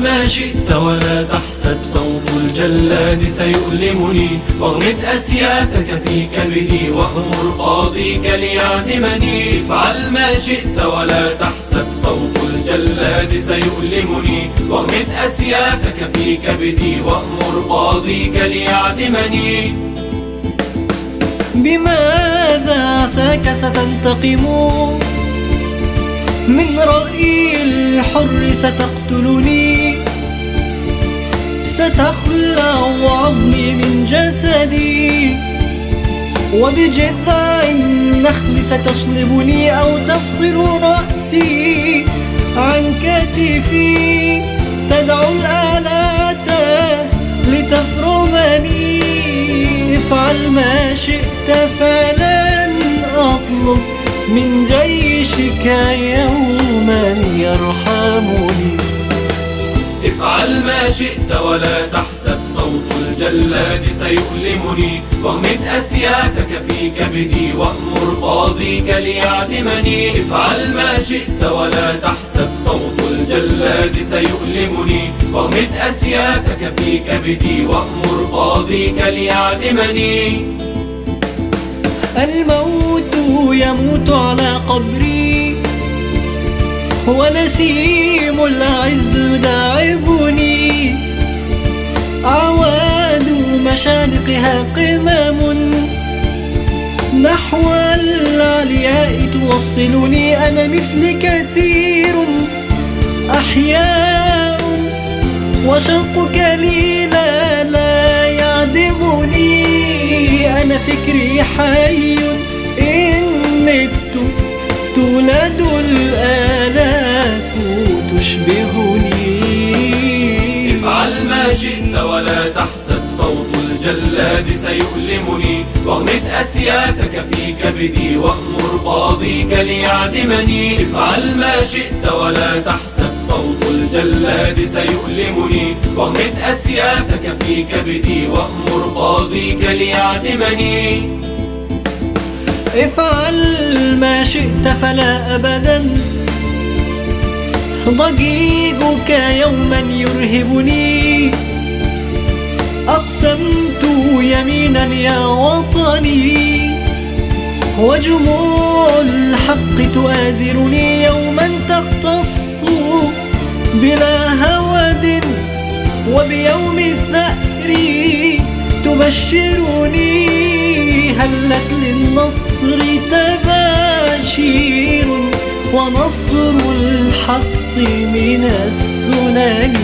ما شئت ولا تحسب صوت الجلاد سيؤلمني، واغمد أسيافك في كبدي وأمر قاضيك ليعدمني. افعل ما شئت ولا تحسب صوت الجلاد سيؤلمني، واغمد أسيافك في كبدي وأمر قاضيك ليعدمني. بماذا عساك ستنتقم من رأي الحر؟ ستقتلني، ستخلع عظمي من جسدي، وبجذع النخل ستصلبني، أو تفصل رأسي عن كتفي. تدعو الآلات لتفرمني، افعل ما شئت فلن أطلب من جيشك يوما يرحمني. افعل ما شئت ولا تحسب صوت الجلاد سيؤلمني، واغمد أسيافك في كبدي وأمر قاضيك ليعدمني. افعل ما شئت ولا تحسب صوت الجلاد سيؤلمني، واغمد أسيافك في كبدي وأمر قاضيك ليعدمني. الموت يموت على قبري، ونسيم العز داعبني. أعواد مشارقها قمم نحو العلياء توصلني. أنا مثل كثير أحياء، وشوقك لي لا يعدمني. أنا فكري حي، إن مت تولد الآلاف تشبهني. افعل ما شئت ولا تحسب صوت الجلاد سيؤلمني، واغمد أسيافك في كبدي وأمر قاضيك ليعدمني. افعل ما شئت ولا تحسب صوت الجلاد سيؤلمني، واغمد أسيافك في كبدي وأمر قاضيك ليعدمني. افعل ما شئت فلا أبدا ضجيجك يوما يرهبني. أقسمت يمينا يا وطني، وجموع الحق تؤازرني. يوما تقتص بلا هود، وبيوم الثأر تبشرني. هلت للنصر تباشير، ونصر الحق من السنن.